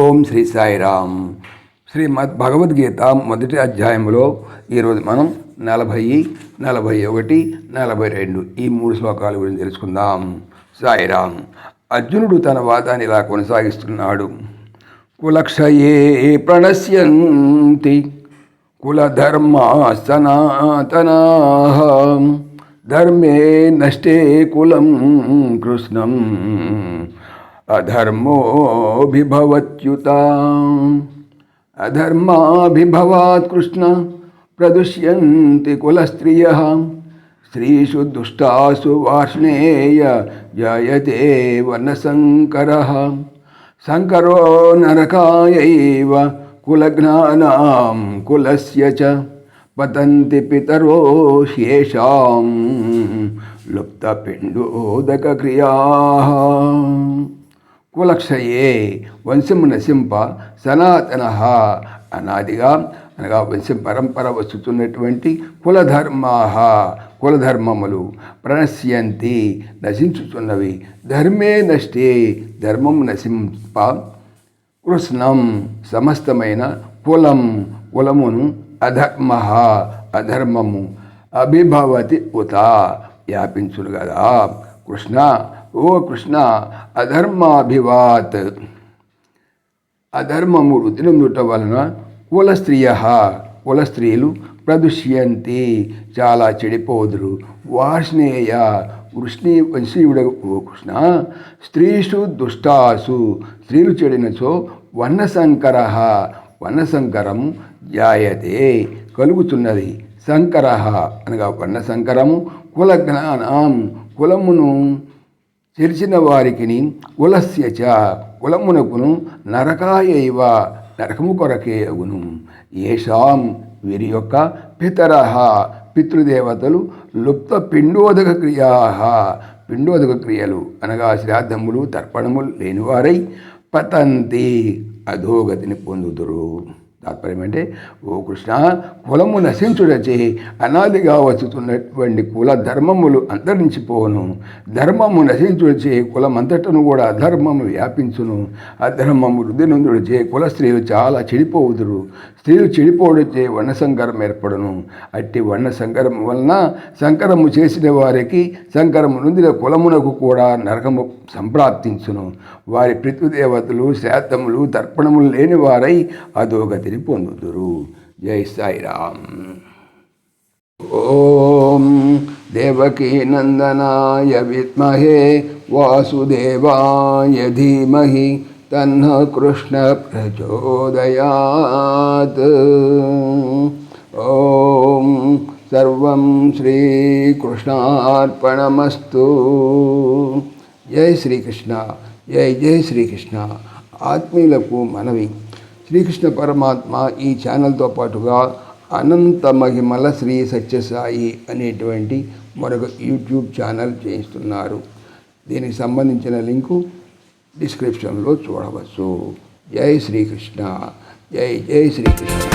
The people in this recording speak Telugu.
ఓం శ్రీ సాయిరామ్. శ్రీమద్ భగవద్గీత మొదటి అధ్యాయంలో ఈరోజు మనం 40, 41, 42 ఈ 3 శ్లోకాల గురించి తెలుసుకుందాం. సాయిరామ్. అర్జునుడు తన వాదాన్ని ఇలా కొనసాగిస్తున్నాడు. కులక్షయే ప్రణశ్యంతి కులధర్మా సనాతనాః ధర్మే నష్టే కులం కృష్ణం అధర్మోభిభవత్యుత. అధర్మాభిభవాత్ కృష్ణ ప్రదుష్యంతి కులస్త్రియః స్త్రీషు దుష్టాసు వార్ష్ణేయ జాయతే వర్ణసంకరః సంకరో నరకాయైవ కులజ్ఞానాం కులస్య చ పతంతి పితరో హ్యేషాం లుప్తపిండోదకక్రియాః. కులక్షయే వంశము నశింప, సనాతన అనాదిగా అనగా వంశం పరంపర వస్తున్నటువంటి కులధర్మా కులధర్మములు ప్రణశ్యంతి నశించుతున్నవి. ధర్మే నష్టే ధర్మము నశింప, కృష్ణం సమస్తమైన కులమును అధర్మ అధర్మము అభిభవతి ఉత వ్యాపించును కదా. కృష్ణ ఓ కృష్ణ అధర్మాభివాత్ అధర్మము వృద్ధి నొందుట వలన కులస్త్రీలు ప్రదుష్యంతి చాలా చెడిపోదురు. వార్ష్ణేయ వంశీయుడ ఓ కృష్ణ స్త్రీషు దుష్టాసు స్త్రీలు చెడినచో వర్ణసంకరము జాయతే కలుగుతున్నది. సంకర అనగా వర్ణసంకరము కులజ్ఞానం కులమును చెరిచిన వారికి కులస్యచ కులమునకును నరకాయైవ నరకము కొరకే అగును. ఏషాం వీరి యొక్క పితృదేవతలు లుప్త పిండోదక క్రియలు అనగా శ్రాద్ధములు తర్పణములు లేనివారై పతంతి అధోగతిని పొందుదురు. తాత్పర్యం అంటే ఓ కృష్ణ కులము నశించుడచే అనాదిగా వస్తున్నటువంటి కుల ధర్మములు అంతరించిపోను. ధర్మము నశించుడచే కులమంతటను కూడా అధర్మము వ్యాపించును. అధర్మము వృద్ధి నొందుడచే కుల స్త్రీలు చాలా చెడిపోవుదురు. స్త్రీలు చెడిపోవడచే వర్ణసంకరం ఏర్పడును. అట్టి వర్ణసంకరము వలన సంకరము చేసిన వారికి సంకరము నొందిన కులమునకు కూడా నరకము సంప్రాప్తించును. వారి పితృదేవతలు శ్రాద్ధములు తర్పణములు లేని వారై అధోగతిని పొందుదురు. జై సాయిరామ్. ఓం దేవకీ నందనాయ విద్మహే వాసుదేవాయ ధీమహి తన్నః కృష్ణ ప్రచోదయాత్. ఓం సర్వం శ్రీకృష్ణార్పణమస్తు. జై శ్రీకృష్ణ. జై జై శ్రీకృష్ణ. ఆత్మీయులకు మనవి, శ్రీకృష్ణ పరమాత్మ ఈ ఛానల్తో పాటుగా అనంత మహిమల శ్రీ సత్యసాయి అనేటువంటి మరొక యూట్యూబ్ ఛానల్ చేయిస్తున్నారు. దీనికి సంబంధించిన లింకు డిస్క్రిప్షన్లో చూడవచ్చు. జై శ్రీకృష్ణ. జై జై శ్రీకృష్ణ.